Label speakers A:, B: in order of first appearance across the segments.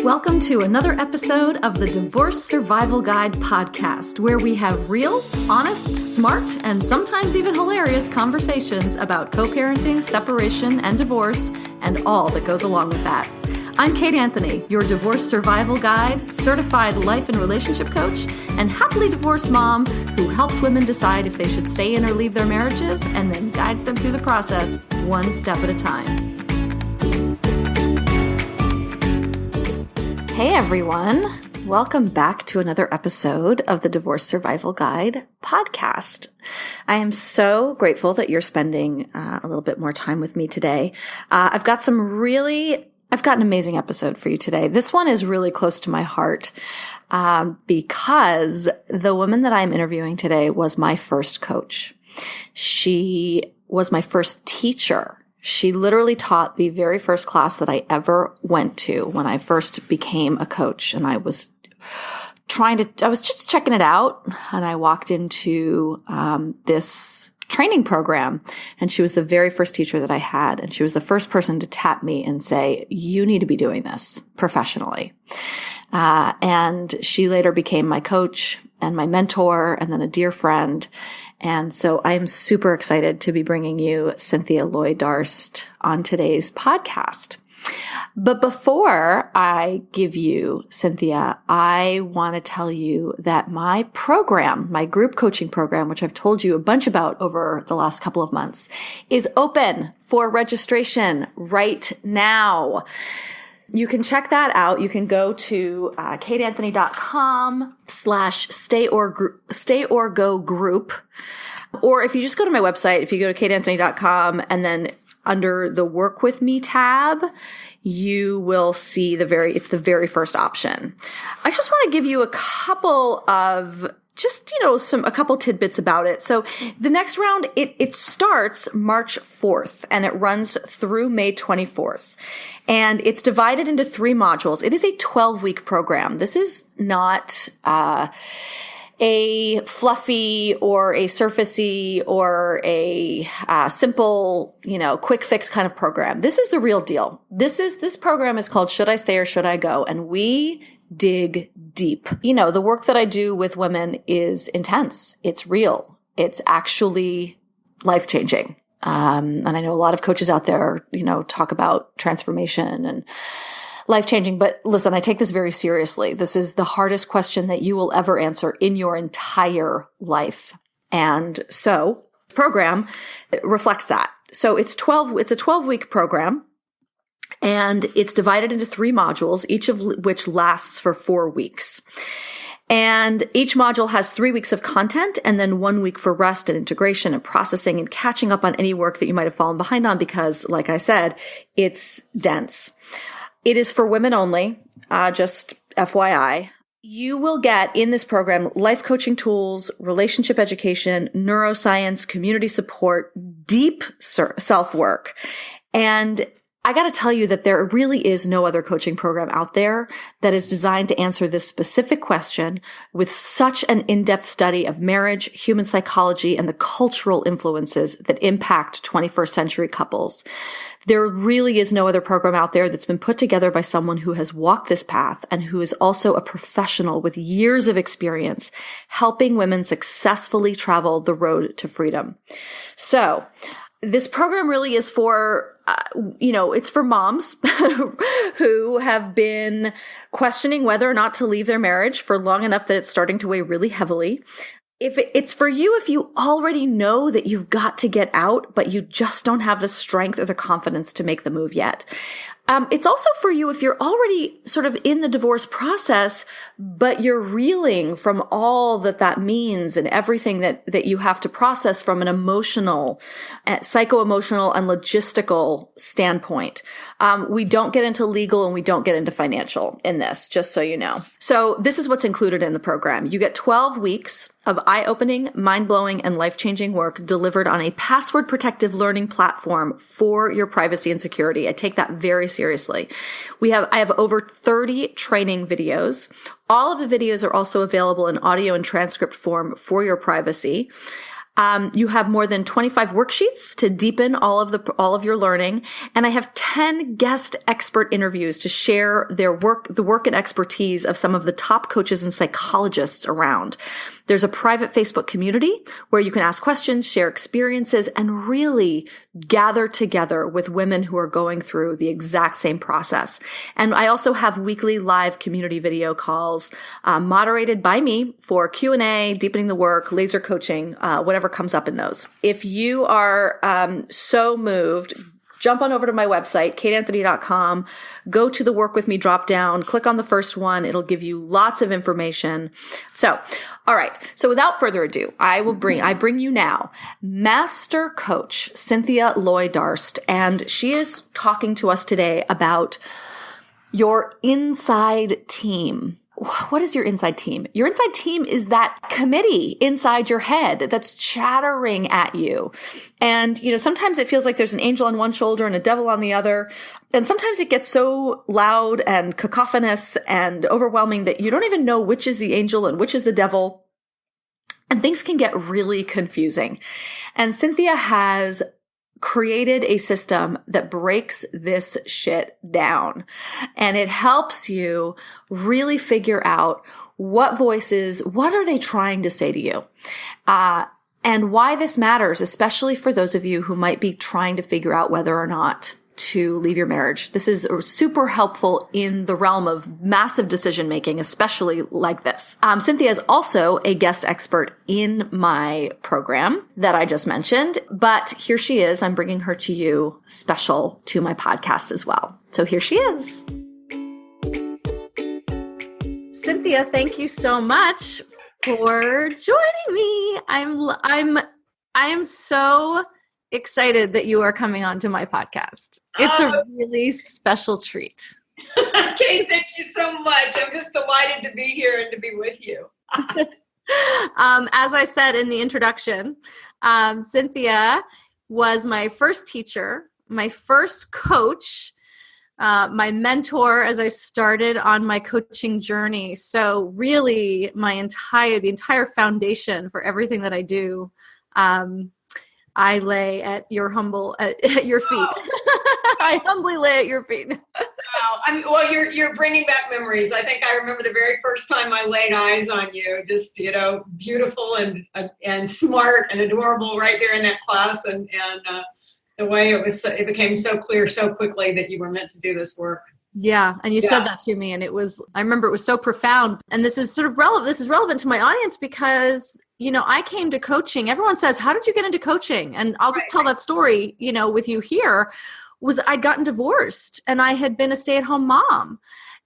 A: Welcome to another episode of the Divorce Survival Guide podcast, where we have real, honest, smart, and sometimes even hilarious conversations about co-parenting, separation, and divorce, and all that goes along with that. I'm Kate Anthony, your divorce survival guide, certified life and relationship coach, and happily divorced mom who helps women decide if they should stay in or leave their marriages and then guides them through the process one step at a time. Hey everyone, welcome back to another episode of the Divorce Survival Guide podcast. I am so grateful that you're spending a little bit more time with me today. I've got an amazing episode for you today. This one is really close to my heart because the woman that I'm interviewing today was my first coach. She was my first teacher. She literally taught the very first class that I ever went to when I first became a coach. And I was just checking it out. And I walked into this training program, and she was the very first teacher that I had. And she was the first person to tap me and say, you need to be doing this professionally. And she later became my coach and my mentor and then a dear friend. And so I am super excited to be bringing you Cynthia Loy Darst on today's podcast. But before I give you Cynthia, I want to tell you that my program, my group coaching program, which I've told you a bunch about over the last couple of months, is open for registration right now. You can check that out. You can go to kateanthony.com/stay-or-go-group. Or if you just go to my website, if you go to kateanthony.com and then under the Work With Me tab, you will see it's the very first option. I just want to give you a couple of a couple tidbits about it. So the next round, it starts March 4th and it runs through May 24th. And it's divided into 3 modules. It is a 12-week program. This is not a fluffy or a surfacey or a simple, quick fix kind of program. This is the real deal. This program is called Should I Stay or Should I Go? And we dig deep. The work that I do with women is intense. It's real. It's actually life-changing. And I know a lot of coaches out there, talk about transformation and life-changing, but listen, I take this very seriously. This is the hardest question that you will ever answer in your entire life. And so the program reflects that. So it's a 12-week program. And it's divided into 3 modules, each of which lasts for 4 weeks. And each module has 3 weeks of content and then 1 week for rest and integration and processing and catching up on any work that you might have fallen behind on because, like I said, it's dense. It is for women only, just FYI. You will get in this program life coaching tools, relationship education, neuroscience, community support, deep self-work. And I got to tell you that there really is no other coaching program out there that is designed to answer this specific question with such an in-depth study of marriage, human psychology, and the cultural influences that impact 21st century couples. There really is no other program out there that's been put together by someone who has walked this path and who is also a professional with years of experience helping women successfully travel the road to freedom. So this program really is for it's for moms who have been questioning whether or not to leave their marriage for long enough that it's starting to weigh really heavily. It's for you if you already know that you've got to get out, but you just don't have the strength or the confidence to make the move yet. It's also for you if you're already sort of in the divorce process, but you're reeling from all that means and everything that you have to process from an emotional, psycho-emotional, and logistical standpoint. We don't get into legal and we don't get into financial in this, just so you know. So this is what's included in the program. You get 12 weeks of eye-opening, mind-blowing, and life-changing work delivered on a password-protective learning platform for your privacy and security. I take that very seriously. I have over 30 training videos. All of the videos are also available in audio and transcript form for your privacy. You have more than 25 worksheets to deepen all of your learning. And I have 10 guest expert interviews to share the work and expertise of some of the top coaches and psychologists around. There's a private Facebook community where you can ask questions, share experiences, and really gather together with women who are going through the exact same process. And I also have weekly live community video calls moderated by me for Q&A, deepening the work, laser coaching, whatever comes up in those. If you are so moved, jump on over to my website, kateanthony.com, go to the Work With Me drop down, click on the first one. It'll give you lots of information. So, all right. So without further ado, I bring you now Master Coach Cynthia Loy Darst, and she is talking to us today about your inside team. What is your inside team? Your inside team is that committee inside your head that's chattering at you. And, sometimes it feels like there's an angel on one shoulder and a devil on the other. And sometimes it gets so loud and cacophonous and overwhelming that you don't even know which is the angel and which is the devil. And things can get really confusing. And Cynthia has created a system that breaks this shit down. And it helps you really figure out what are they trying to say to you? And why this matters, especially for those of you who might be trying to figure out whether or not to leave your marriage. This is super helpful in the realm of massive decision making, especially like this. Cynthia is also a guest expert in my program that I just mentioned, but here she is. I'm bringing her to you special to my podcast as well. So here she is. Cynthia, thank you so much for joining me. I am so excited that you are coming on to my podcast. It's a really special treat.
B: Kate, thank you so much. I'm just delighted to be here and to be with you.
A: As I said in the introduction, Cynthia was my first teacher, my first coach, my mentor as I started on my coaching journey. So really the entire foundation for everything that I do, I lay at your feet. I humbly lay at your feet.
B: Wow. You're bringing back memories. I think I remember the very first time I laid eyes on you, just, beautiful and smart and adorable right there in that class. And the way it became so clear so quickly that you were meant to do this work.
A: Yeah. And you said that to me, and I remember it was so profound. And this is sort of relevant. This is relevant to my audience because I came to coaching. Everyone says, how did you get into coaching? And I'll just tell that story, with you here, was I'd gotten divorced and I had been a stay-at-home mom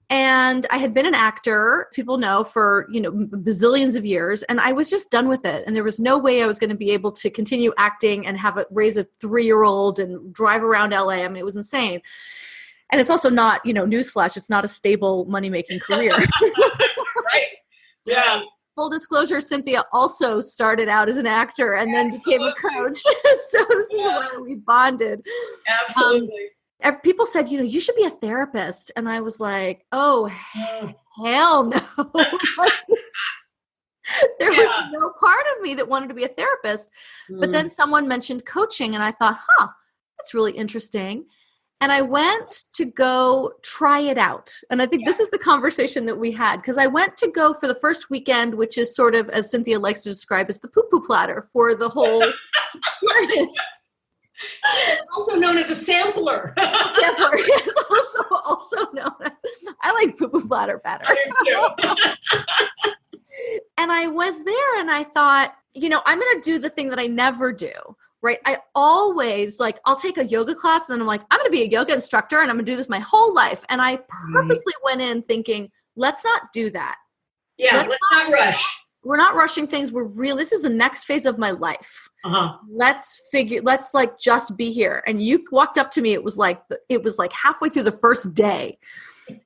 A: and I had been an actor, people know, for, bazillions of years. And I was just done with it. And there was no way I was going to be able to continue acting and raise a 3-year-old and drive around LA. I mean, it was insane. And it's also not, newsflash, it's not a stable money-making career.
B: Right. Yeah.
A: Full disclosure, Cynthia also started out as an actor and then became a coach. So this is where we bonded.
B: Absolutely.
A: People said, you should be a therapist. And I was like, oh, hell no. There was no part of me that wanted to be a therapist. But then someone mentioned coaching and I thought, that's really interesting. And I went to go try it out. And I think this is the conversation that we had, because I went to go for the first weekend, which is sort of, as Cynthia likes to describe, as the poo-poo platter for the whole experience.
B: Also known as a sampler.
A: Sampler is also known as, I like poo-poo platter better. And I was there and I thought, I'm going to do the thing that I never do. Right. I always I'll take a yoga class and then I'm like, I'm going to be a yoga instructor and I'm going to do this my whole life. And I purposely went in thinking, let's not do that.
B: Yeah. Let's not rush.
A: We're not rushing things. This is the next phase of my life. Let's just be here. And you walked up to me. It was like halfway through the first day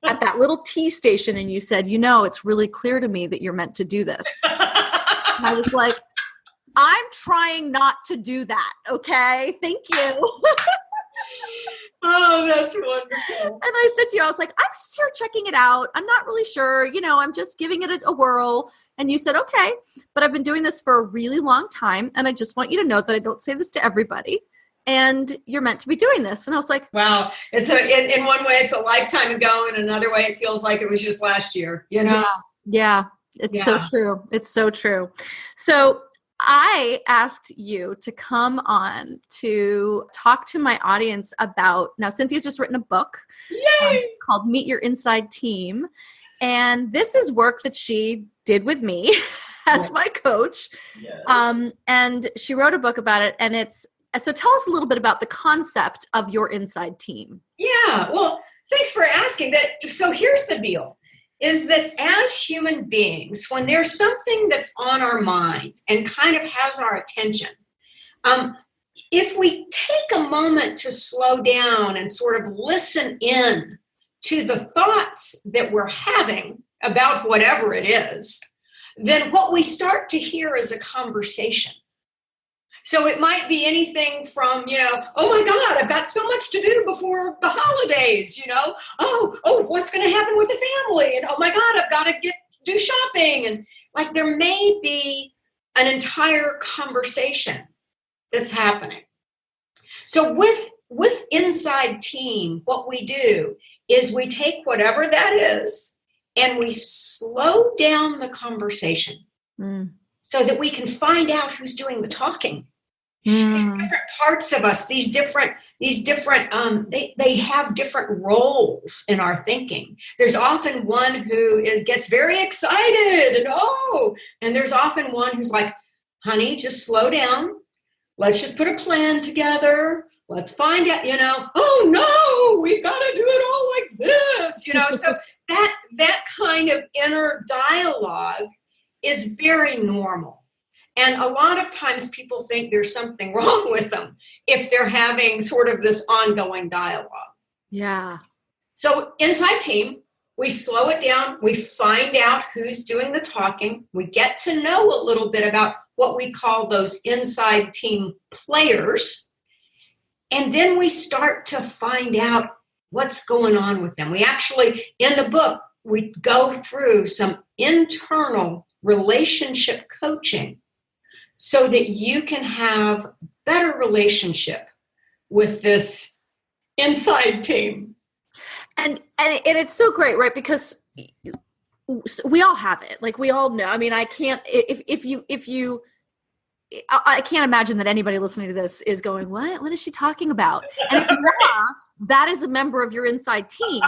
A: at that little tea station. And you said, it's really clear to me that you're meant to do this. And I was like, I'm trying not to do that. Okay. Thank you.
B: Oh, That's wonderful.
A: And I said to you, I was like, I'm just here checking it out. I'm not really sure. I'm just giving it a whirl. And you said, okay, but I've been doing this for a really long time. And I just want you to know that I don't say this to everybody. And you're meant to be doing this. And I was like,
B: wow. It's in one way, it's a lifetime ago. In another way, it feels like it was just last year,
A: Yeah. It's so true. It's so true. So I asked you to come on to talk to my audience about, now Cynthia's just written a book called Meet Your Inside Team. And this is work that she did with me as my coach. Yes. And she wrote a book about it. And so tell us a little bit about the concept of your inside team.
B: Yeah. Well, thanks for asking that. So here's the deal. Is that as human beings, when there's something that's on our mind and kind of has our attention, if we take a moment to slow down and sort of listen in to the thoughts that we're having about whatever it is, then what we start to hear is a conversation. So it might be anything from, oh my God, I've got so much to do before the holidays, oh, what's going to happen with the family? And oh my God, I've got to do shopping. And like there may be an entire conversation that's happening. So with Inside Team, what we do is we take whatever that is and we slow down the conversation so that we can find out who's doing the talking. These different parts of us, these different, they have different roles in our thinking. There's often one who gets very excited and there's often one who's like, honey, just slow down. Let's just put a plan together. Let's find out, oh no, we've got to do it all like this, so that kind of inner dialogue is very normal. And a lot of times people think there's something wrong with them if they're having sort of this ongoing dialogue.
A: Yeah.
B: So Inside Team, we slow it down. We find out who's doing the talking. We get to know a little bit about what we call those Inside Team players. And then we start to find out what's going on with them. We actually, in the book, we go through some internal relationship coaching so that you can have better relationship with this inside team.
A: And it's so great, right? Because we all have it. Like we all know. I mean, I can't, I can't imagine that anybody listening to this is going, what is she talking about? And if you are, that is a member of your inside team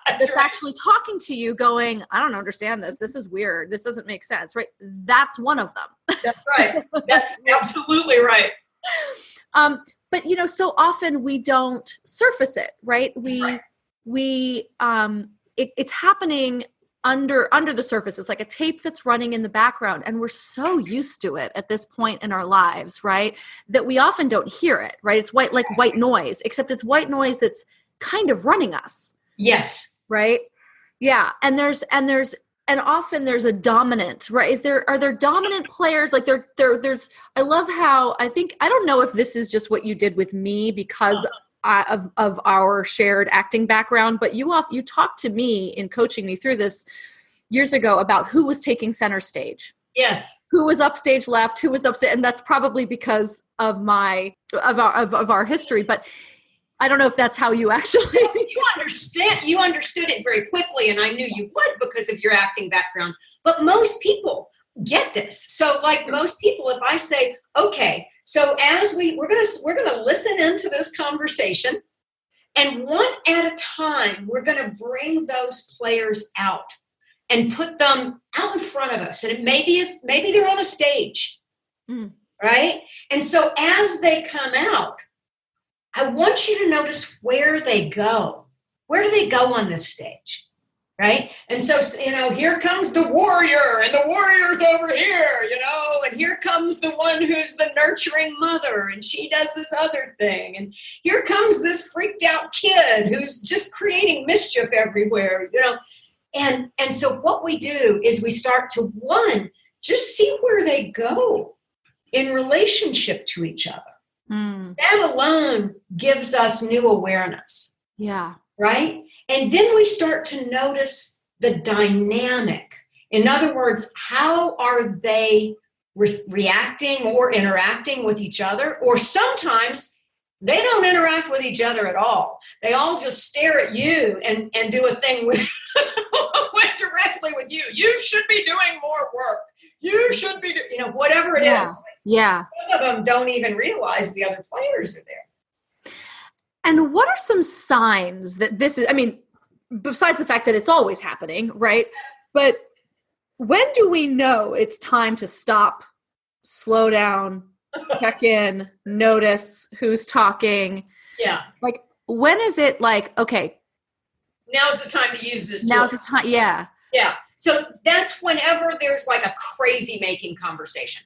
A: that's right. Actually talking to you going, I don't understand this. This is weird. This doesn't make sense, right? That's one of them.
B: That's right. That's absolutely right.
A: But so often we don't surface it, right? It's happening under the surface. It's like a tape that's running in the background, and we're so used to it at this point in our lives, right? That we often don't hear it, right? It's like white noise, except it's white noise that's kind of running us.
B: Yes.
A: Right? Yeah. And often there's a dominant, right? Are there dominant players? Like there's, I love how I don't know if this is just what you did with me because of our shared acting background, but you talked to me in coaching me through this years ago about who was taking center stage.
B: Yes.
A: Who was upstage left, who was upstage, and that's probably because of our history, but I don't know if that's how you actually
B: you understood it very quickly, and I knew you would because of your acting background. But most people get this. So like most people, if I say, okay, so as we're gonna listen into this conversation, and one at a time, we're gonna bring those players out and put them out in front of us. And maybe they're on a stage, right? And so as they come out, I want you to notice where they go. Where do they go on this stage, right? And so, here comes the warrior, and the warrior's over here, and here comes the one who's the nurturing mother, and she does this other thing. And here comes this freaked out kid who's just creating mischief everywhere, And so what we do is we start to, just see where they go in relationship to each other. That alone gives us new awareness.
A: Yeah.
B: right? And then we start to notice the dynamic. In other words, how are they reacting or interacting with each other? Or sometimes they don't interact with each other at all. They all just stare at you and do a thing with directly with you. You should be doing more work. You should be, whatever it is.
A: Yeah.
B: Some of them don't even realize the other players are there.
A: And what are some signs that this is, I mean, besides the fact that it's always happening, right? But when do we know it's time to stop, slow down, check in, notice who's talking?
B: Yeah.
A: Like, when is it like, okay,
B: now's the time to use this tool.
A: Now's the time. Yeah.
B: Yeah. So that's whenever there's like a crazy making conversation.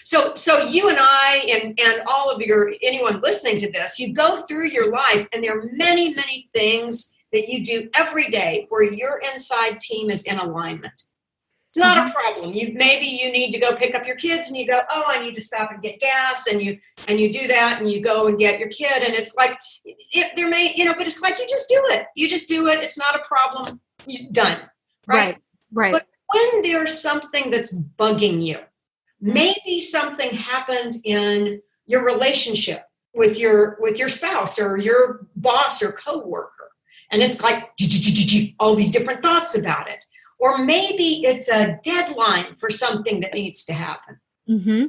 B: So you and I and all of anyone listening to this, you go through your life and there are many, many things that you do every day where your inside team is in alignment. It's not a problem. Maybe you need to go pick up your kids and you go, oh, I need to stop and get gas, and you do that and you go and get your kid, and it's like but it's like you just do it. You just do it. It's not a problem. You're done. Right. But when there's something that's bugging you, maybe something happened in your relationship with your spouse or your boss or coworker, and it's like all these different thoughts about it. Or maybe it's a deadline for something that needs to happen. Mm-hmm.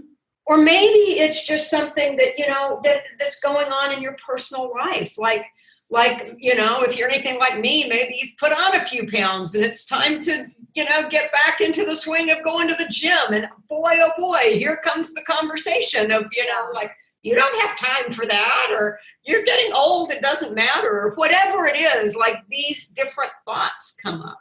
B: Or maybe it's just something that, that's going on in your personal life. Like, if you're anything like me, maybe you've put on a few pounds and it's time to, get back into the swing of going to the gym. And boy, oh boy, here comes the conversation of, like, you don't have time for that, or you're getting old, it doesn't matter, or whatever it is. Like, these different thoughts come up.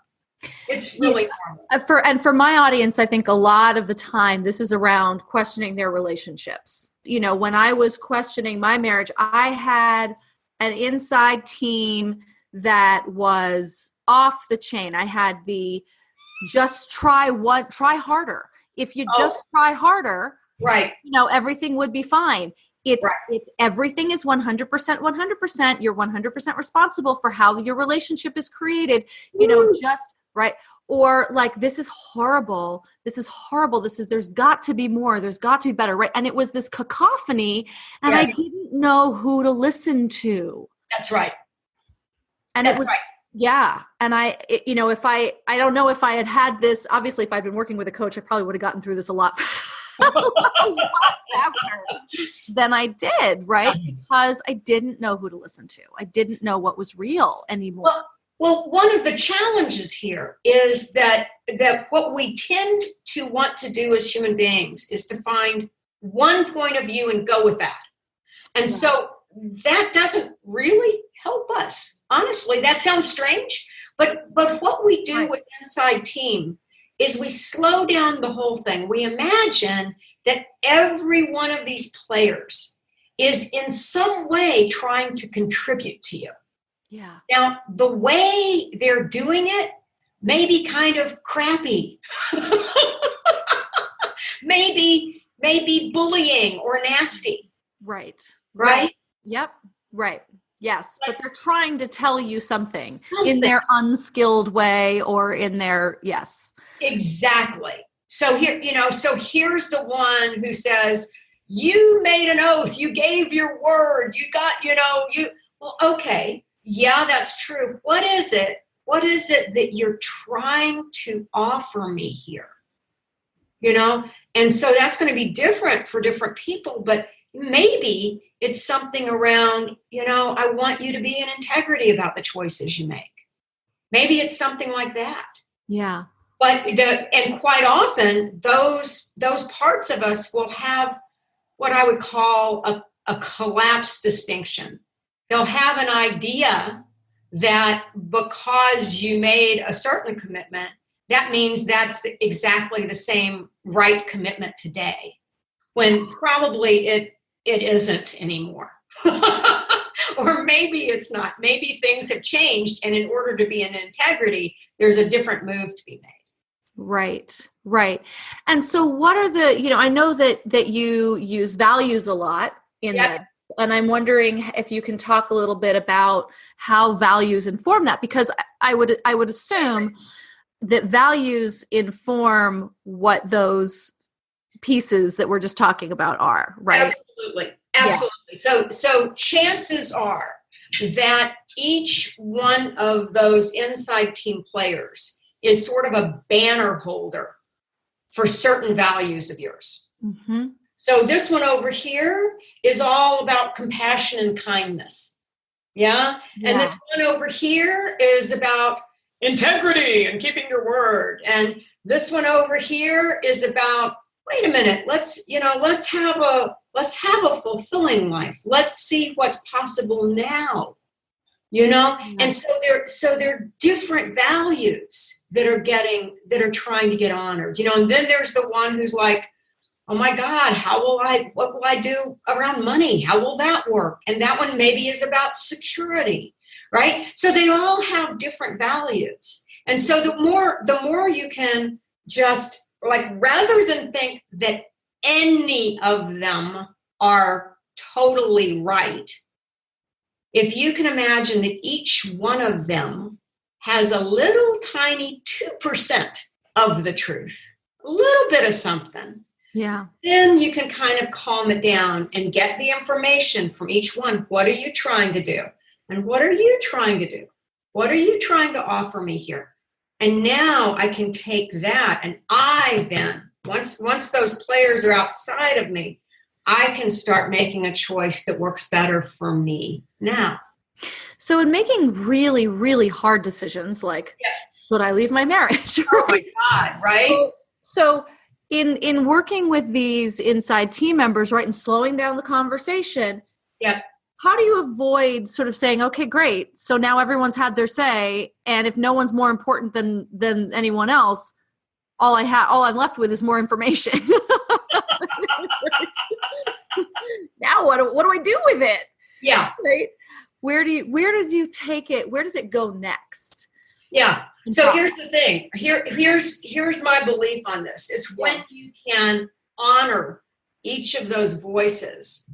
B: It's really
A: normal. For my audience, I think a lot of the time this is around questioning their relationships. When I was questioning my marriage, I had an inside team that was off the chain. I had the just try harder. If you just try harder,
B: right,
A: everything would be fine. It's everything is 100%. You're 100% responsible for how your relationship is created. Just right. Or like, this is horrible. There's got to be more. There's got to be better. Right. And it was this cacophony, and I didn't know who to listen to.
B: That's right.
A: And it was, yeah. And if I don't know if I had this, obviously if I'd been working with a coach, I probably would have gotten through this a lot faster than I did. Right. Because I didn't know who to listen to. I didn't know what was real anymore.
B: Well, one of the challenges here is that what we tend to want to do as human beings is to find one point of view and go with that. And so that doesn't really help us. Honestly, that sounds strange, but what we do with Inside Team is we slow down the whole thing. We imagine that every one of these players is in some way trying to contribute to you.
A: Yeah.
B: Now, the way they're doing it may be kind of crappy. maybe bullying or nasty.
A: Right.
B: Right?
A: Yep. Right. Yes. But they're trying to tell you something in their unskilled way or in their, yes.
B: Exactly. So here's the one who says, you made an oath, you gave your word, you got, well, okay. Yeah, that's true. What is it? What is it that you're trying to offer me here? And so that's going to be different for different people, but maybe it's something around, I want you to be in integrity about the choices you make. Maybe it's something like that.
A: Yeah.
B: But and quite often those parts of us will have what I would call a collapse distinction. They'll have an idea that because you made a certain commitment, that means that's exactly the same right commitment today, when probably it isn't anymore. Or maybe it's not. Maybe things have changed, and in order to be in integrity, there's a different move to be made.
A: Right. And so what are I know that you use values a lot in And I'm wondering if you can talk a little bit about how values inform that, because I would assume that values inform what those pieces that we're just talking about are, right?
B: Absolutely. Absolutely. So chances are that each one of those inside team players is sort of a banner holder for certain values of yours.
A: Mm-hmm.
B: So this one over here is all about compassion and kindness. Yeah. And this one over here is about integrity and keeping your word. And this one over here is about, wait a minute, let's have a fulfilling life. Let's see what's possible now. And so they're different values that are trying to get honored. And then there's the one who's like, oh my God, what will I do around money? How will that work? And that one maybe is about security, right? So they all have different values. And so the more you can just, like, rather than think that any of them are totally right, if you can imagine that each one of them has a little tiny 2% of the truth, a little bit of something, then you can kind of calm it down and get the information from each one. What are you trying to do? And what are you trying to do? What are you trying to offer me here? And now I can take that, and I then, once those players are outside of me, I can start making a choice that works better for me now.
A: So in making really, really hard decisions, like, should I leave my marriage?
B: Oh my God, right?
A: So in working with these inside team members, right, and slowing down the conversation, how do you avoid sort of saying, okay, great, so now everyone's had their say, and if no one's more important than anyone else, all I'm left with is more information. Now what do I do with it?
B: Yeah.
A: Right? Where did you take it? Where does it go next?
B: Yeah. So here's the thing. Here's my belief on this is when you can honor each of those voices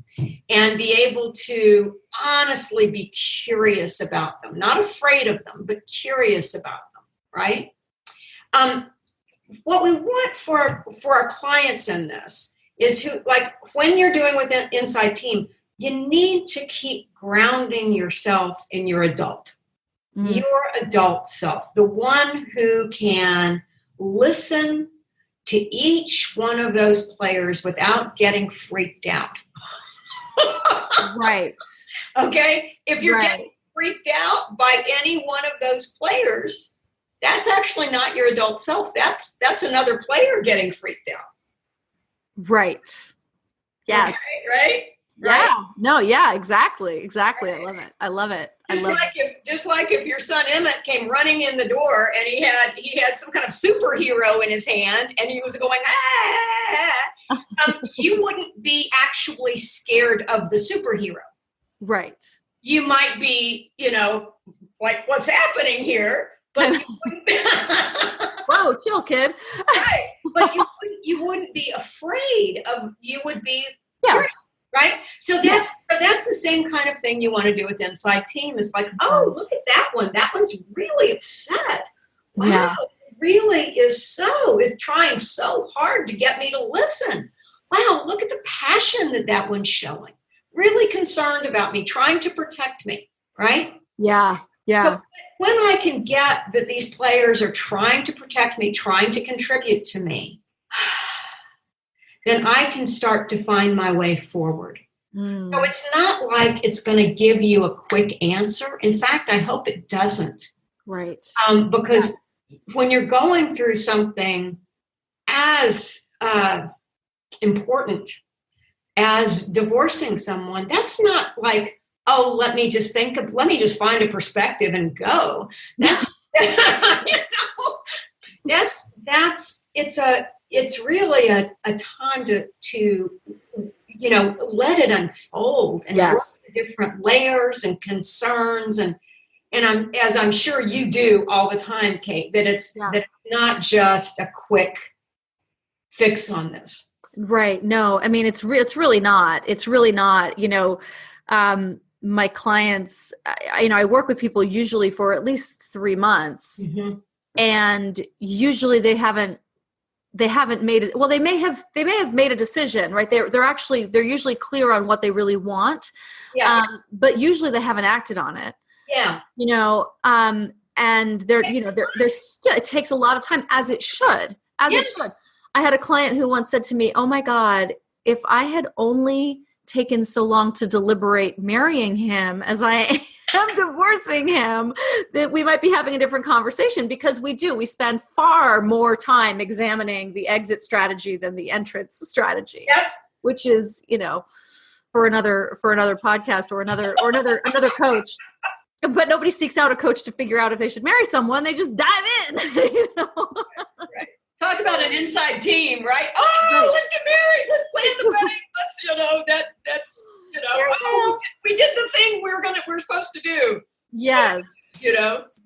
B: and be able to honestly be curious about them, not afraid of them, but curious about them, right? What we want for our clients in this is when you're doing with an inside team, you need to keep grounding yourself in your adult self, the one who can listen to each one of those players without getting freaked out.
A: Right.
B: Okay? If you're getting freaked out by any one of those players, that's actually not your adult self. That's another player getting freaked out.
A: Right. Yes.
B: Okay, right?
A: Yeah. No, yeah, exactly. I love it.
B: Just like if your son Emmett came running in the door and he had some kind of superhero in his hand and he was going, you wouldn't be actually scared of the superhero.
A: Right.
B: You might be, like, what's happening here? But you wouldn't be
A: whoa, chill, kid.
B: Right. But you wouldn't be afraid of, you would be right? So that's the same kind of thing you want to do with inside team. It's like, oh, look at that one. That one's really upset. Wow, it really is trying so hard to get me to listen. Wow, look at the passion that one's showing. Really concerned about me, trying to protect me, right?
A: Yeah.
B: So when I can get that these players are trying to protect me, trying to contribute to me, then I can start to find my way forward. So it's not like it's going to give you a quick answer. In fact, I hope it doesn't.
A: Right.
B: Because when you're going through something as important as divorcing someone, that's not like, oh, let me just find a perspective and go. That's, it's really a time to let it unfold and work the different layers and concerns and I'm sure you do all the time, Kate, that it's not just a quick fix on this.
A: Right. No, I mean, it's really not. It's really not, my clients, I work with people usually for at least 3 months,
B: Mm-hmm.
A: and usually they haven't made it. Well, they may have made a decision, right? They're usually clear on what they really want.
B: Yeah.
A: But usually they haven't acted on it,
B: Yeah.
A: and there's still, it takes a lot of time, as it should. I had a client who once said to me, "Oh my God, if I had only taken so long to deliberate marrying him as I am divorcing him, that we might be having a different conversation," because we spend far more time examining the exit strategy than the entrance strategy,
B: Yep.
A: which is, for another podcast or another coach. But nobody seeks out a coach to figure out if they should marry someone. They just dive in.
B: Right. Talk about an inside team, right? Oh, let's get married. Let's plan the wedding. We did the thing we're supposed to do.
A: Yes.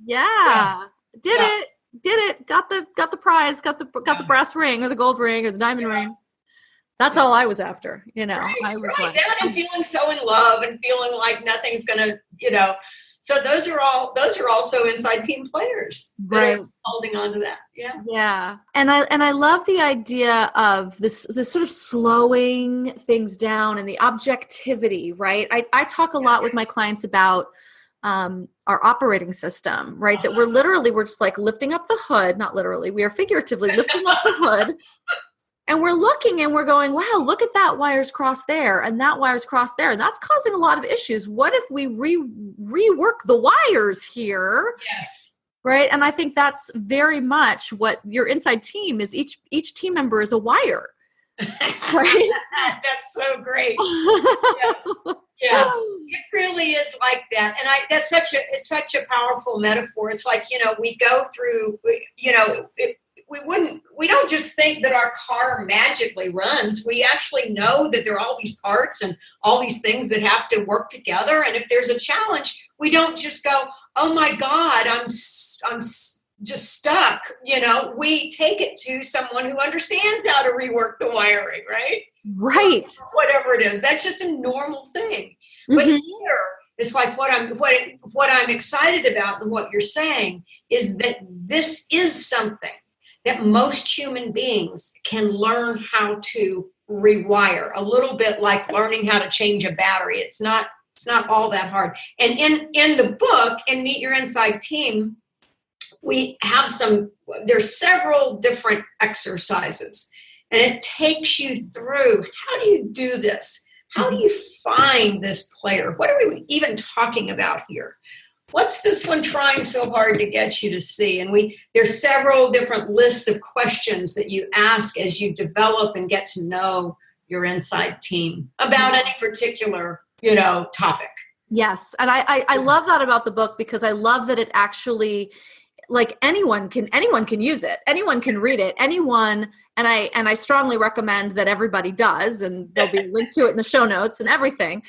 A: Yeah. Did it. Got the prize. Got the brass ring or the gold ring or the diamond ring. That's all I was after.
B: Right,
A: I was
B: right. That and feeling so in love and feeling like nothing's gonna, So those are also inside team players,
A: right?
B: Holding on to that, yeah.
A: Yeah, and I love the idea of this sort of slowing things down and the objectivity, right? I talk a lot with my clients about our operating system, right? That we're just like lifting up the hood, not literally, we are figuratively lifting up the hood. And we're looking and we're going, wow, look at that wire's crossed there and that wire's crossed there. And that's causing a lot of issues. What if we rework the wires here?
B: Yes.
A: Right. And I think that's very much what your inside team is. Each team member is a wire. Right?
B: That's so great. Yeah. It really is like that. And it's such a powerful metaphor. It's like, we go through, we don't just think that our car magically runs. We actually know that there are all these parts and all these things that have to work together. And if there's a challenge, we don't just go, oh my God, I'm just stuck. We take it to someone who understands how to rework the wiring, right?
A: Right.
B: Whatever it is. That's just a normal thing. But here, it's like what I'm excited about and what you're saying is that this is something that most human beings can learn how to rewire, a little bit like learning how to change a battery. It's not all that hard. And in the book, in Meet Your Inside Team, we have there's several different exercises, and it takes you through, how do you do this? How do you find this player? What are we even talking about here? What's this one trying so hard to get you to see? And there's several different lists of questions that you ask as you develop and get to know your inside team about any particular, topic.
A: Yes. And I love that about the book, because I love that it actually, like, anyone can use it. Anyone can read it. Anyone. And I strongly recommend that everybody does, and there'll be a link to it in the show notes and everything.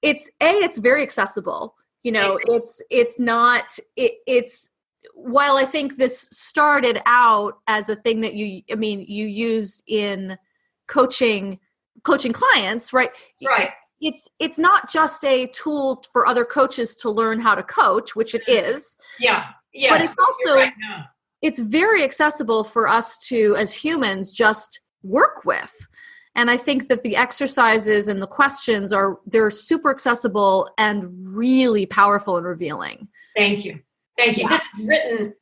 A: It's very accessible. It's while I think this started out as a thing that you used in coaching clients, right?
B: Right.
A: It's not just a tool for other coaches to learn how to coach, which it is.
B: Yeah. Yes.
A: But it's also, it's very accessible for us to, as humans, just work with. And I think that the exercises and the questions they're super accessible and really powerful and revealing.
B: Thank you. Yeah.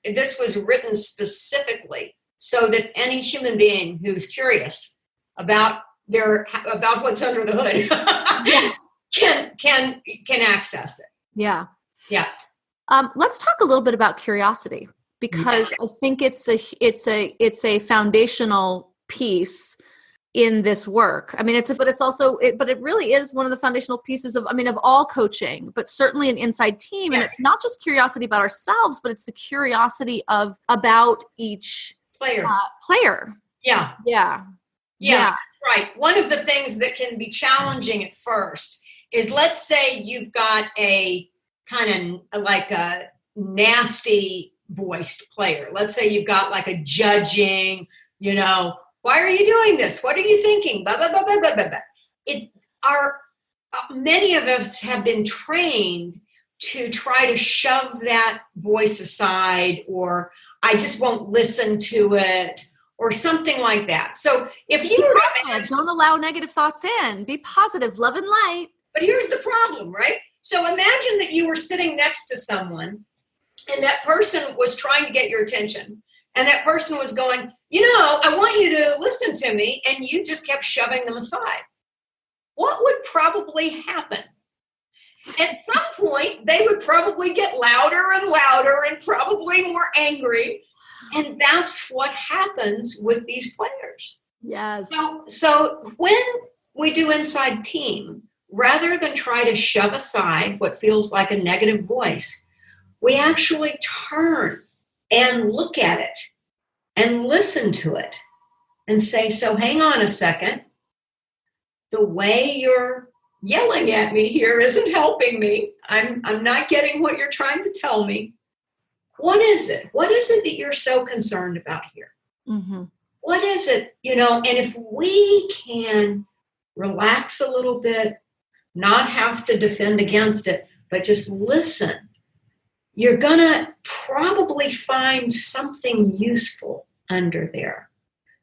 B: This was written specifically so that any human being who's curious about what's under the hood can access it.
A: Yeah.
B: Yeah.
A: Let's talk a little bit about curiosity, because I think it's a foundational piece in this work. I mean, but it really is one of the foundational pieces of all coaching, but certainly an inside team. Yes. And it's not just curiosity about ourselves, but it's the curiosity about each player.
B: Yeah.
A: Yeah.
B: That's right. One of the things that can be challenging at first is, let's say you've got a kind of like a nasty voiced player. Let's say you've got like a judging, Why are you doing this? What are you thinking? Blah, blah, blah, blah, blah, blah, blah. Many of us have been trained to try to shove that voice aside, or I just won't listen to it, or something like that. So if you
A: be positive, don't allow negative thoughts in. Be positive, love and light.
B: But here's the problem, right? So imagine that you were sitting next to someone and that person was trying to get your attention. And that person was going, I want you to listen to me. And you just kept shoving them aside. What would probably happen? At some point, they would probably get louder and louder and probably more angry. And that's what happens with these players.
A: Yes.
B: So when we do Inside Team, rather than try to shove aside what feels like a negative voice, we actually turn and look at it and listen to it and say, so hang on a second. The way you're yelling at me here isn't helping me. I'm not getting what you're trying to tell me. What is it? What is it that you're so concerned about here?
A: Mm-hmm.
B: What is it? And if we can relax a little bit, not have to defend against it, but just listen, you're going to probably find something useful under there.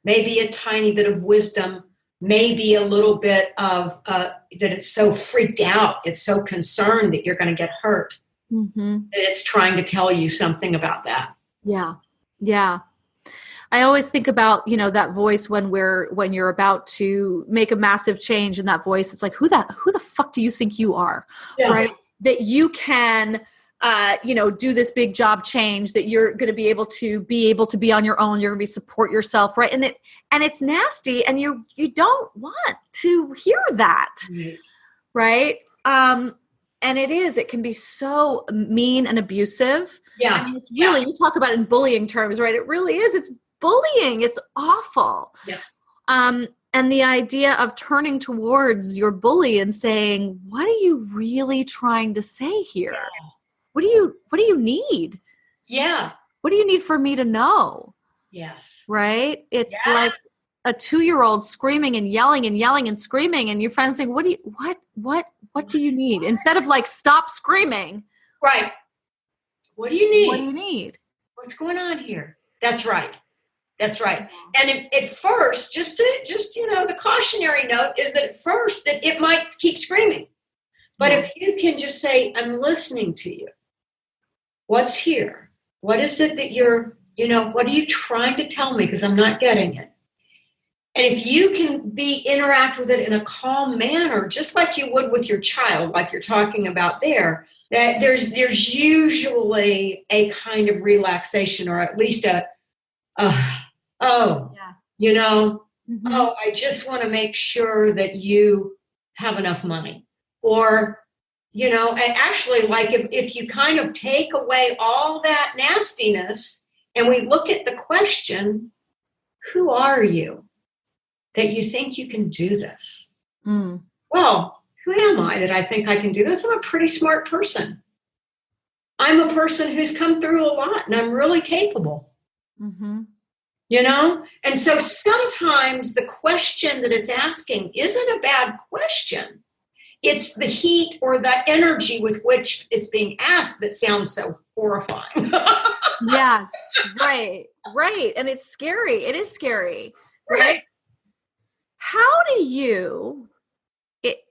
B: Maybe a tiny bit of wisdom, maybe a little bit of that it's so freaked out, it's so concerned that you're going to get hurt, that it's trying to tell you something about that.
A: Yeah. Yeah. I always think about, that voice when you're about to make a massive change in that voice. It's like, who the fuck do you think you are? Yeah. Right. That you can, do this big job change, that you're going to be able to be on your own. You're going to support yourself. Right. And it's nasty. And you don't want to hear that. Mm-hmm. Right. And it can be so mean and abusive. Yeah. I mean, it's really, you talk about it in bullying terms, right? It really is. It's bullying. It's awful. Yeah. And the idea of turning towards your bully and saying, what are you really trying to say here? Yeah. What do you need? Yeah. What do you need for me to know? Yes. Right? It's like a 2-year-old screaming and yelling and screaming, and your friend's saying, what do you need? Instead of like, stop screaming. Right. What do you need? What do you need? What's going on here? That's right. That's right. And at first, just the cautionary note is that at first that it might keep screaming. But if you can just say, I'm listening to you. What's here? What is it that what are you trying to tell me? Because I'm not getting it. And if you can interact with it in a calm manner, just like you would with your child, like you're talking about there, that there's usually a kind of relaxation, or at least I just want to make sure that you have enough money. Or, actually, like if you kind of take away all that nastiness and we look at the question, who are you that you think you can do this? Mm. Well, who am I that I think I can do this? I'm a pretty smart person. I'm a person who's come through a lot and I'm really capable. Mm-hmm. And so sometimes the question that it's asking isn't a bad question. It's the heat or the energy with which it's being asked that sounds so horrifying. Yes, right. And it's scary. It is scary, right? How do you,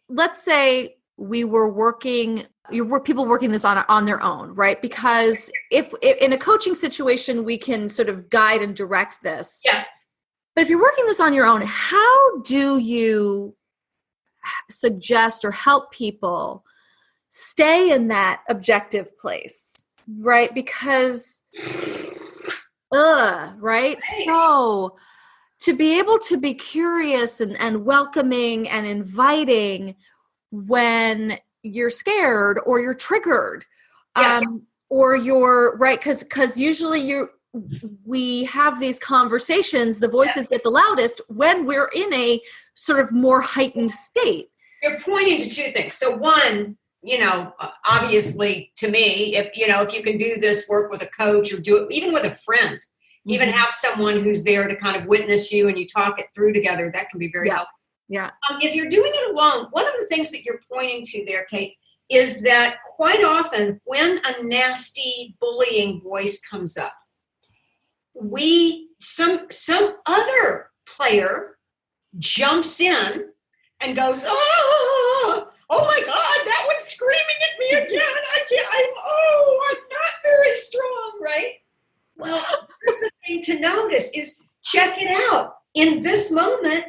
A: let's say we were people working this on their own, right? Because if in a coaching situation, we can sort of guide and direct this. Yeah. But if you're working this on your own, how do you suggest or help people stay in that objective place, right? Because, right? So to be able to be curious and welcoming and inviting when you're scared or you're triggered, or you're right. Cause usually we have these conversations, the voices get the loudest when we're in a sort of more heightened state. You're pointing to two things. So one, obviously to me, if you can do this work with a coach or do it even with a friend,
B: Even have someone who's there to kind of witness you and you talk it through together. That can be very helpful.
A: Yeah.
B: If you're doing it alone, one of the things that you're pointing to there, Kate, is that quite often when a nasty bullying voice comes up, some other player jumps in and goes, oh my God, that one's screaming at me again. I'm not very strong, right? Well, here's the thing to notice is check it out. In this moment,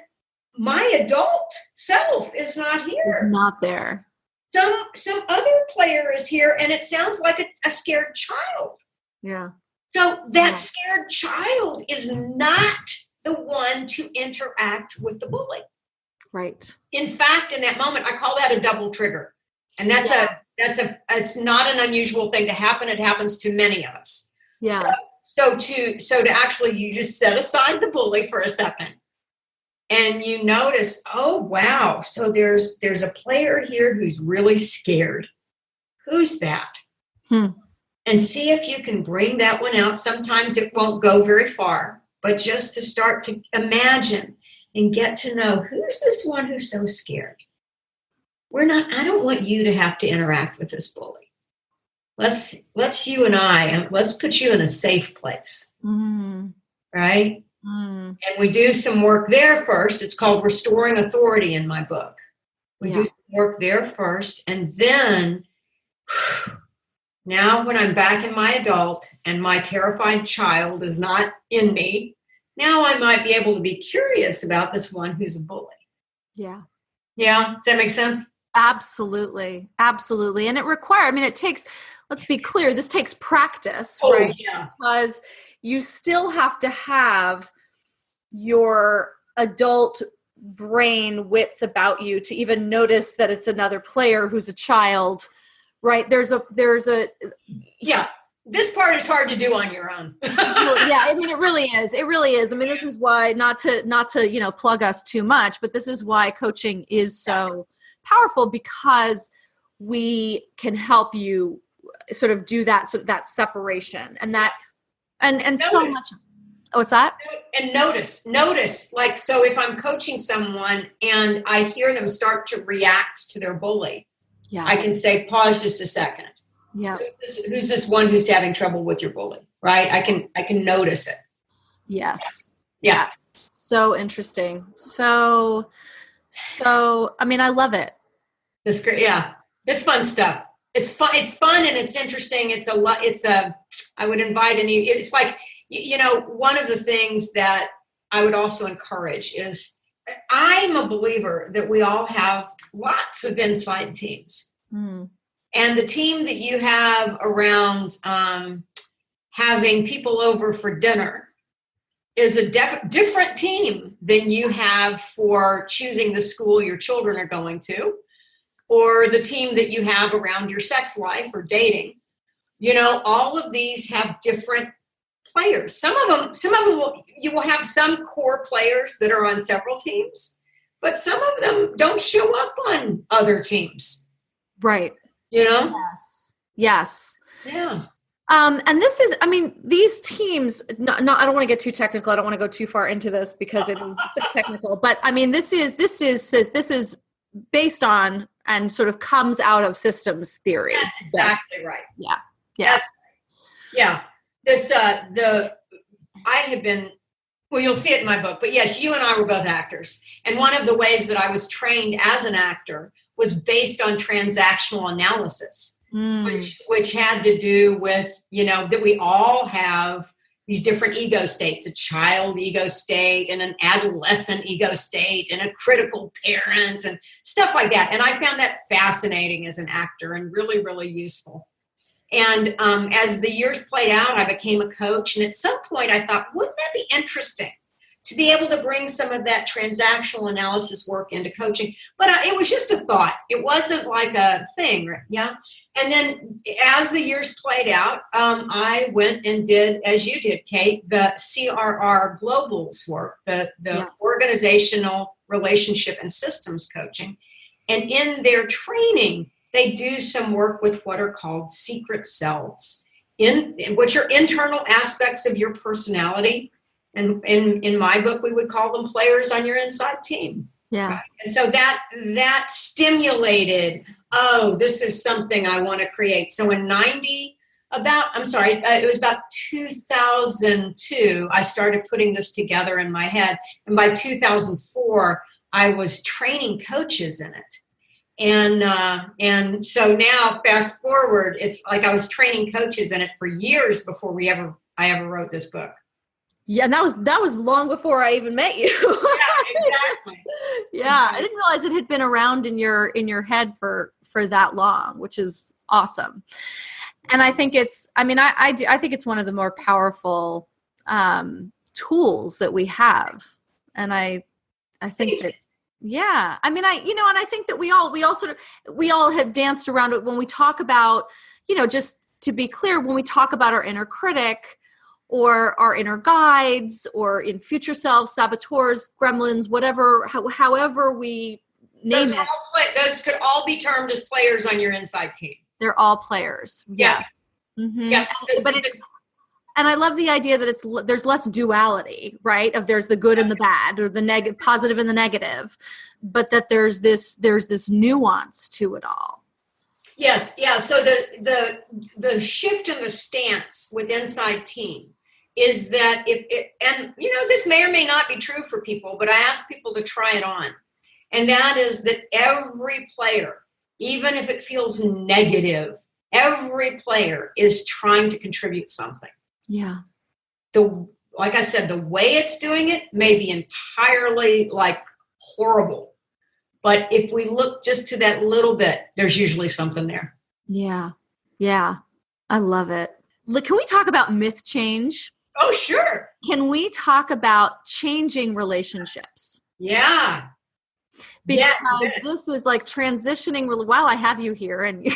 B: my adult self is not here.
A: It's not there.
B: Some other player is here, and it sounds like a scared child.
A: Yeah.
B: So that scared child is not the one to interact with the bully.
A: Right.
B: In fact, in that moment, I call that a double trigger. And it's not an unusual thing to happen. It happens to many of us.
A: Yeah.
B: So to actually, you just set aside the bully for a second and you notice, oh, wow. So there's a player here who's really scared. Who's that? And see if you can bring that one out. Sometimes it won't go very far, but just to start to imagine and get to know, who's this one who's so scared? I don't want you to have to interact with this bully. Let's put you in a safe place. Right? And we do some work there first. It's called Restoring Authority in my book. We do some work there first. And then now when I'm back in my adult and my terrified child is not in me, now I might be able to be curious about this one who's a bully. Yeah. Yeah. Does that make sense?
A: Absolutely. Absolutely. And it takes, let's be clear, this takes practice, right?
B: Yeah.
A: Because you still have to have your adult brain wits about you to even notice that it's another player who's a child, right? There's a
B: yeah. This part is hard to do on your own.
A: Yeah, it really is. It really is. This is why, not to plug us too much, but this is why coaching is so powerful, because we can help you sort of do that separation and so much. Oh, what's that?
B: And notice, like, so if I'm coaching someone and I hear them start to react to their bully, I can say, pause just a second.
A: Yeah.
B: Who's this one who's having trouble with your bully? Right? I can notice it.
A: Yes.
B: Yeah.
A: So interesting. So I love it.
B: It's great. Yeah. It's fun stuff. It's fun and it's interesting. I would invite it's like, one of the things that I would also encourage is I'm a believer that we all have lots of inside teams. And the team that you have around having people over for dinner is a different team than you have for choosing the school your children are going to, or the team that you have around your sex life or dating. All of these have different players. Some of them you will have some core players that are on several teams, but some of them don't show up on other teams.
A: Right. Yes.
B: Yeah.
A: And this is, these teams, I don't want to get too technical. I don't want to go too far into this because it is so technical, but this is based on and sort of comes out of systems theory.
B: That's exactly right.
A: Yeah.
B: That's right. Yeah. I have been, well, you'll see it in my book, but yes, you and I were both actors. And one of the ways that I was trained as an actor was based on transactional analysis, which had to do with, that we all have these different ego states, a child ego state and an adolescent ego state and a critical parent and stuff like that. And I found that fascinating as an actor and really, really useful. And as the years played out, I became a coach. And at some point I thought, wouldn't that be interesting to be able to bring some of that transactional analysis work into coaching? But it was just a thought. It wasn't like a thing. Yeah. And then as the years played out, I went and did, as you did, Kate, the CRR Globals work, the organizational relationship and systems coaching. And in their training, they do some work with what are called secret selves. which are internal aspects of your personality. And in my book, we would call them players on your inside team.
A: Yeah.
B: Right? And so that stimulated, oh, this is something I want to create. So in it was about 2002, I started putting this together in my head. And by 2004, I was training coaches in it. And so now, fast forward, it's like I was training coaches in it for years before I ever wrote this book.
A: Yeah, and that was long before I even met you.
B: Yeah, exactly.
A: Yeah, I didn't realize it had been around in your head for that long, which is awesome. And I think I think it's one of the more powerful tools that we have. And I think that, yeah, I mean, and I think that we all have danced around it when we talk about, just to be clear, when we talk about our inner critic or our inner guides or in future selves, saboteurs, gremlins, whatever, however we name it.
B: Those could all be termed as players on your inside team.
A: They're all players. Yes. Mm-hmm. Yeah. And I love the idea that there's less duality, right? Of there's the good and the bad, or the positive and the negative, but that there's this nuance to it all.
B: Yes. Yeah. So the shift in the stance with inside team is that this may or may not be true for people, but I ask people to try it on. And that is that every player, even if it feels negative, every player is trying to contribute something.
A: Yeah.
B: Like I said, the way it's doing it may be entirely horrible. But if we look just to that little bit, there's usually something there.
A: Yeah. Yeah. I love it. Look, can we talk about myth change?
B: Oh, sure.
A: Can we talk about changing relationships?
B: Yeah.
A: Because this is like transitioning while I have you here and
B: you're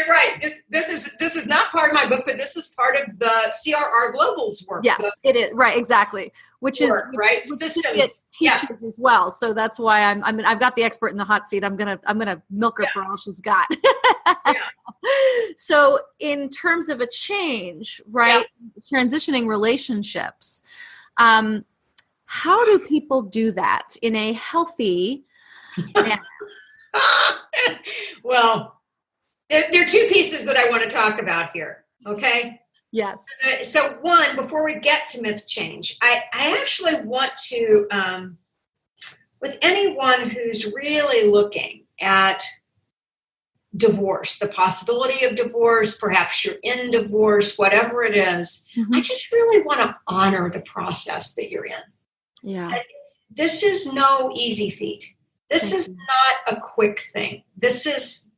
B: right. This is not part of my book, but this is part of the CRR Global's work.
A: Yes, it is. Right, exactly. Which Cynthia teaches as well. So that's why I've got the expert in the hot seat. I'm gonna milk her for all she's got. So in terms of a change, right? Yeah. Transitioning relationships. How do people do that in a healthy manner?
B: Well, there are two pieces that I want to talk about here. Okay.
A: Yes.
B: So one, before we get to myth change, I actually want to, with anyone who's really looking at divorce, the possibility of divorce, perhaps you're in divorce, whatever it is, I just really want to honor the process that you're in.
A: Yeah.
B: This is no easy feat. This is not a quick thing. It's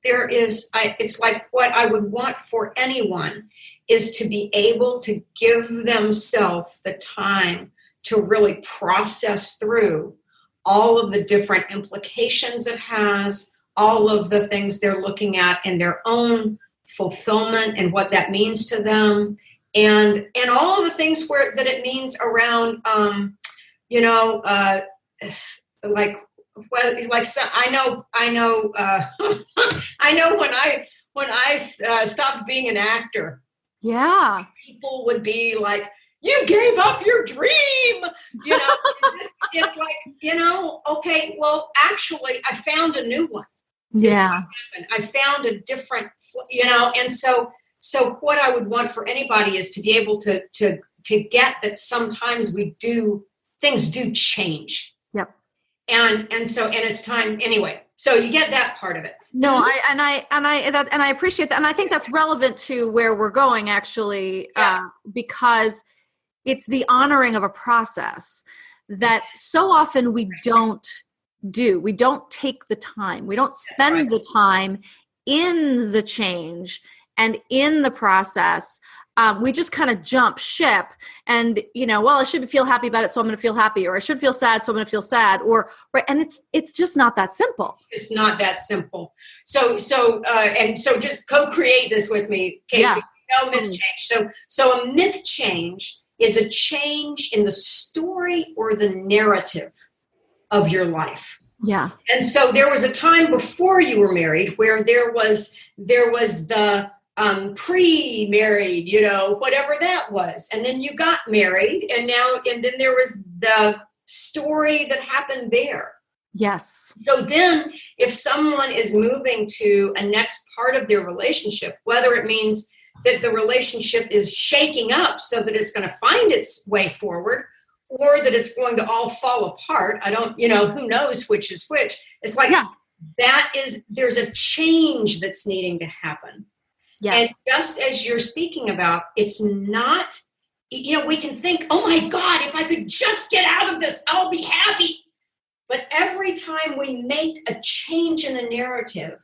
B: like what I would want for anyone is to be able to give themselves the time to really process through all of the different implications it has, all of the things they're looking at in their own fulfillment and what that means to them, and all of the things that it means around, I know when I stopped being an actor.
A: Yeah.
B: People would be like, you gave up your dream. It's like, okay, well, actually, I found a new one.
A: Yeah.
B: I found a different, and so what I would want for anybody is to be able to get that sometimes things do change.
A: Yep.
B: And it's time anyway. So you get that part of it.
A: No, I appreciate that, and I think that's relevant to where we're going actually, because it's the honoring of a process that so often we don't do. We don't take the time. We don't spend the time in the change and in the process. We just kind of jump ship and, I should feel happy about it, so I'm going to feel happy, or I should feel sad, so I'm going to feel sad, and it's just not that simple.
B: It's not that simple. So just co-create this with me, Kate.
A: Yeah.
B: Myth change. So a myth change is a change in the story or the narrative of your life.
A: Yeah.
B: And so there was a time before you were married where there was the pre-married, whatever that was. And then you got married, and then there was the story that happened there.
A: Yes.
B: So then if someone is moving to a next part of their relationship, whether it means that the relationship is shaking up so that it's going to find its way forward, or that it's going to all fall apart. I don't, who knows which is which. It's like, there's a change that's needing to happen.
A: Yes.
B: And just as you're speaking about, it's not, we can think, oh my God, if I could just get out of this, I'll be happy. But every time we make a change in the narrative,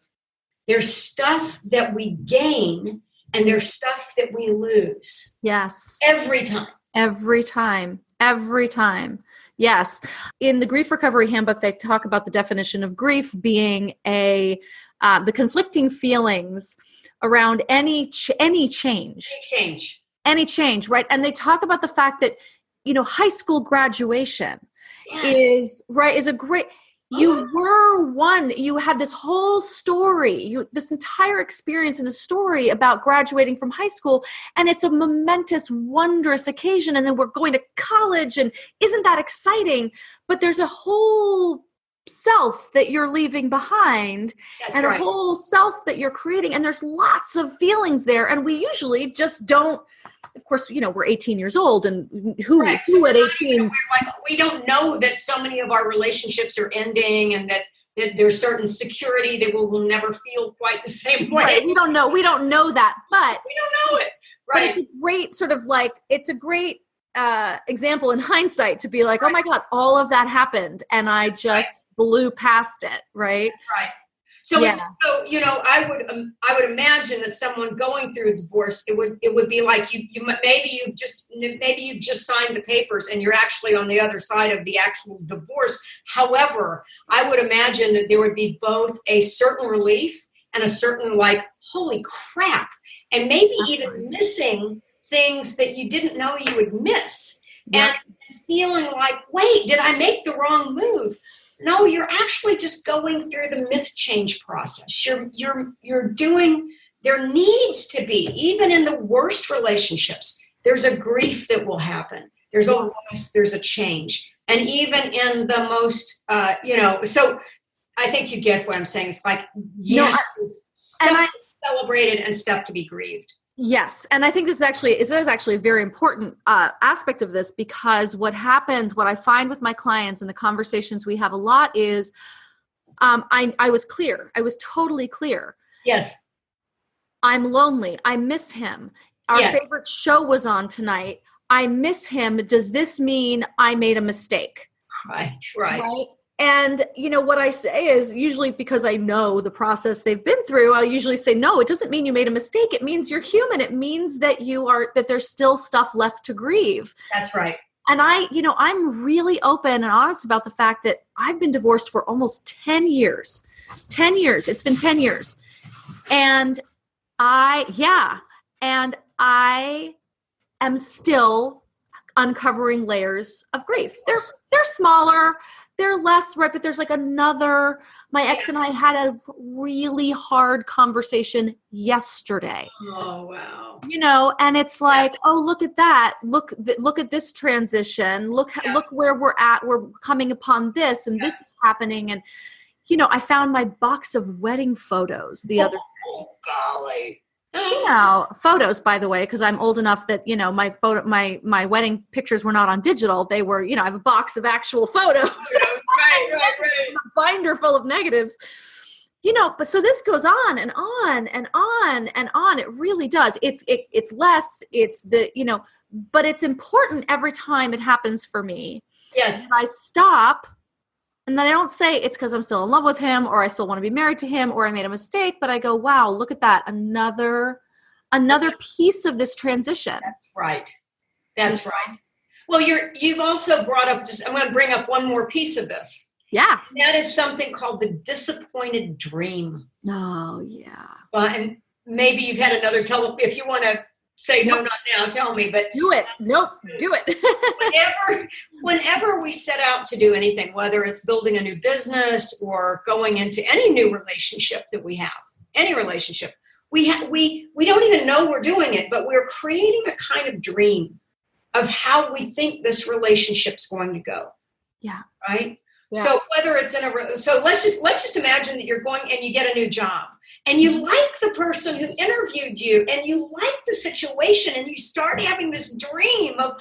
B: there's stuff that we gain and there's stuff that we lose.
A: Yes.
B: Every time.
A: Every time. Every time. Yes. In the Grief Recovery Handbook, they talk about the definition of grief being the conflicting feelings around any change. Any change, right? And they talk about the fact that, high school graduation is a great, you had this whole story, this entire experience in the story about graduating from high school, and it's a momentous, wondrous occasion, and then we're going to college, and isn't that exciting? But there's a whole self that you're leaving behind.
B: That's
A: and
B: right.
A: A whole self that you're creating, and there's lots of feelings there, and we usually just don't. Of course, we're 18 years old, and who at 18?
B: We don't know that so many of our relationships are ending, and that there's certain security that we'll never feel quite the same way.
A: Right. We don't know that, but
B: we don't know it. Right.
A: But it's a great it's a great example in hindsight to be like, oh my God, all of that happened, and I just blew past it. Right.
B: Right. So I would imagine that someone going through a divorce, it would be like maybe you've just signed the papers and you're actually on the other side of the actual divorce. However, I would imagine that there would be both a certain relief and a certain holy crap, and maybe even missing things that you didn't know you would miss, and feeling like, wait, did I make the wrong move? No, you're actually just going through the myth change process. You're doing, there needs to be, even in the worst relationships, there's a grief that will happen. There's a loss, there's a change. And even in the most, so I think you get what I'm saying. It's like, stuff to be celebrated and stuff to be grieved.
A: Yes. And I think this is actually a very important aspect of this, because what I find with my clients and the conversations we have a lot is I was clear. I was totally clear.
B: Yes.
A: I'm lonely. I miss him. Our favorite show was on tonight. I miss him. Does this mean I made a mistake?
B: Right.
A: And, what I say is, usually because I know the process they've been through, I'll usually say, no, it doesn't mean you made a mistake. It means you're human. It means that that there's still stuff left to grieve.
B: That's right.
A: And I'm really open and honest about the fact that I've been divorced for almost 10 years. 10 years. It's been 10 years. And I am still uncovering layers of grief. They're smaller. They're less, right? But there's my ex and I had a really hard conversation yesterday.
B: Oh, wow.
A: And it's like, oh, look at that. Look at this transition. Look where we're at. We're coming upon this, and this is happening. And, I found my box of wedding photos the other day.
B: Oh, golly.
A: Photos, by the way, because I'm old enough that, my wedding pictures were not on digital. They were, I have a box of actual photos.
B: Right.
A: A binder full of negatives. But so this goes on and on and on and on. It really does. It's less, but it's important every time it happens for me.
B: Yes.
A: And I stop. And then I don't say it's because I'm still in love with him, or I still want to be married to him, or I made a mistake, but I go, wow, look at that. Another piece of this transition.
B: That's right. Well, you've also brought up, I'm going to bring up one more piece of this.
A: Yeah.
B: And that is something called the disappointed dream.
A: Oh, yeah.
B: And maybe you've had another if you want to say no, not now, tell me, but
A: do it. Nope, do it.
B: whenever we set out to do anything, whether it's building a new business or going into any new relationship that we have, any relationship, we don't even know we're doing it, but we're creating a kind of dream of how we think this relationship's going to go.
A: Yeah.
B: Right.
A: Yeah.
B: So whether it's so let's just imagine that you're going and you get a new job and you like the person who interviewed you and you like the situation and you start having this dream of,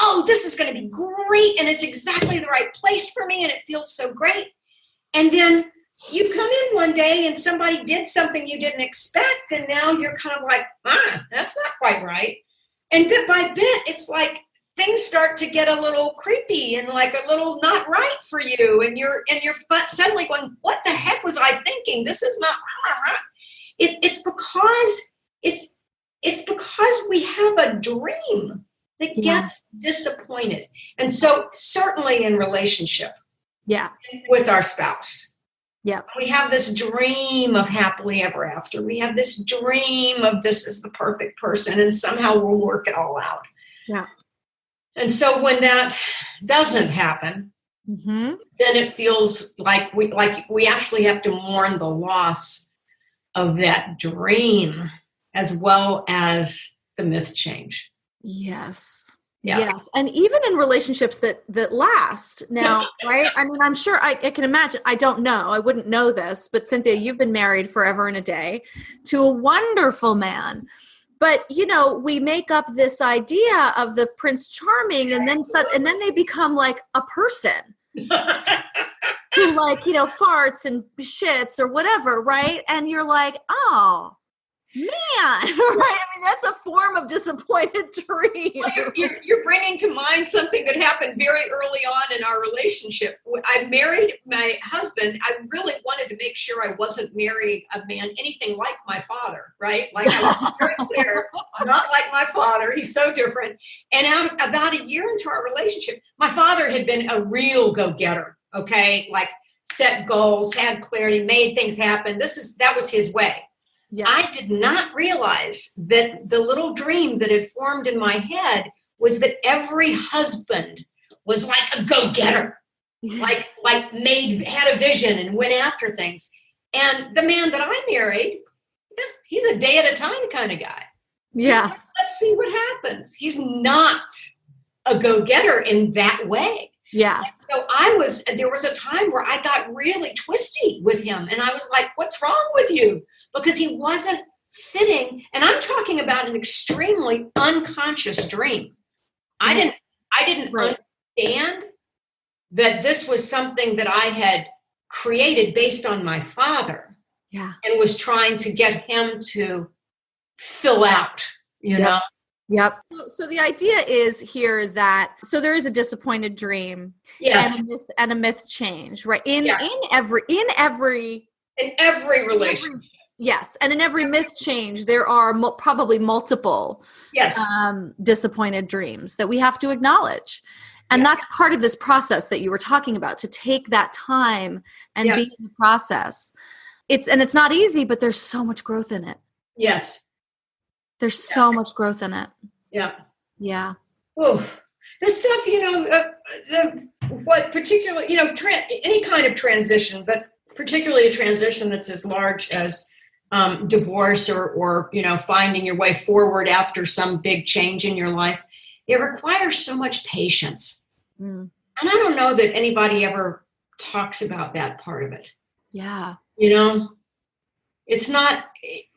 B: oh, this is going to be great and it's exactly the right place for me and it feels so great. And then you come in one day and somebody did something you didn't expect and now you're kind of like, that's not quite right. And bit by bit, it's like things start to get a little creepy and like a little not right for you. And you're suddenly going, what the heck was I thinking? This is not right. It's because we have a dream that gets disappointed. And so certainly in relationship with our spouse, we have this dream of happily ever after. We have this dream of this is the perfect person and somehow we'll work it all out.
A: Yeah.
B: And so when that doesn't happen, then it feels like we actually have to mourn the loss of that dream as well as the myth change.
A: Yes.
B: Yeah.
A: Yes. And even in relationships that last now, right? I mean, I'm sure I can imagine, I don't know, I wouldn't know this, but Cynthia, you've been married forever and a day to a wonderful man. But, we make up this idea of the Prince Charming and then they become like a person who farts and shits or whatever. Right. And you're like, oh, man, right? I mean, that's a form of disappointed dream.
B: Well, you're bringing to mind something that happened very early on in our relationship. I married my husband. I really wanted to make sure I wasn't marrying a man anything like my father, right? Like I was very clear, not like my father. He's so different. And about a year into our relationship, my father had been a real go-getter, okay? Like set goals, had clarity, made things happen. That was his way. Yeah. I did not realize that the little dream that had formed in my head was that every husband was like a go-getter, like had a vision and went after things. And the man that I married, he's a day at a time kind of guy.
A: Yeah.
B: Let's see what happens. He's not a go-getter in that way.
A: Yeah.
B: So there was a time where I got really twisty with him and I was like, what's wrong with you? Because he wasn't fitting. And I'm talking about an extremely unconscious dream. I didn't understand that this was something that I had created based on my father.
A: Yeah.
B: And was trying to get him to fill out, you know?
A: Yep. So the idea is here that, so there is a disappointed dream and a myth change, right? In every relationship. Yes. And in every myth change, there are probably multiple disappointed dreams that we have to acknowledge. And that's part of this process that you were talking about, to take that time and be in the process. It's not easy, but there's so much growth in it.
B: Yes.
A: There's so much growth in it.
B: Yeah.
A: Yeah.
B: Oof. This stuff, any kind of transition, but particularly a transition that's as large as divorce or finding your way forward after some big change in your life, it requires so much patience. And I don't know that anybody ever talks about that part of it.
A: Yeah.
B: It's not,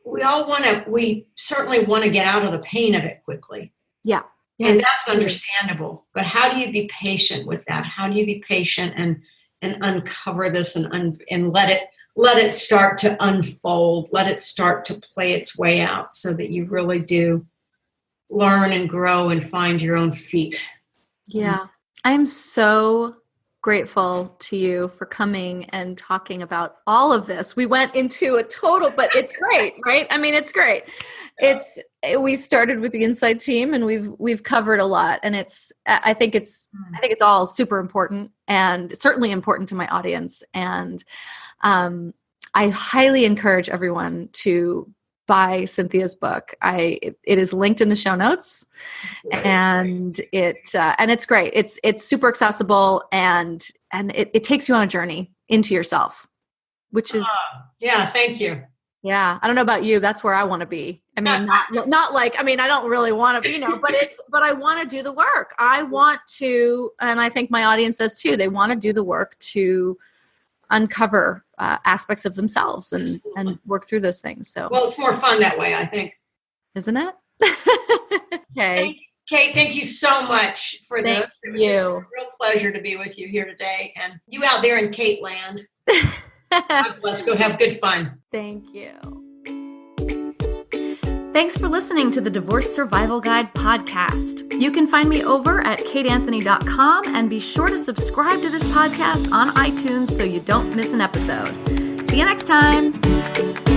B: we certainly want to get out of the pain of it quickly.
A: Yeah. Yes.
B: And that's understandable. But how do you be patient with that? How do you be patient and uncover this and let it start to unfold, let it start to play its way out so that you really do learn and grow and find your own feet.
A: Yeah. I'm so grateful to you for coming and talking about all of this. We went into a total, but it's great, right? I mean, it's great. We started with the Insight team and we've covered a lot, and I think it's all super important and certainly important to my audience. And I highly encourage everyone to buy Cynthia's book. It is linked in the show notes, and it's great. It's super accessible, and it takes you on a journey into yourself, which is
B: thank you.
A: Yeah. I don't know about you. That's where I want to be. I mean, not like, I mean, I don't really want to be, but I want to do the work. I want to, and I think my audience does too. They want to do the work to uncover aspects of themselves and work through those things. So,
B: well, it's more fun that way, I think.
A: Isn't it? Okay.
B: Kate, thank you so much for this. It was just a real pleasure to be with you here today. And you out there in Kate land. God bless. Go have good fun.
A: Thank you. Thanks for listening to the Divorce Survival Guide podcast. You can find me over at kateanthony.com and be sure to subscribe to this podcast on iTunes so you don't miss an episode. See you next time.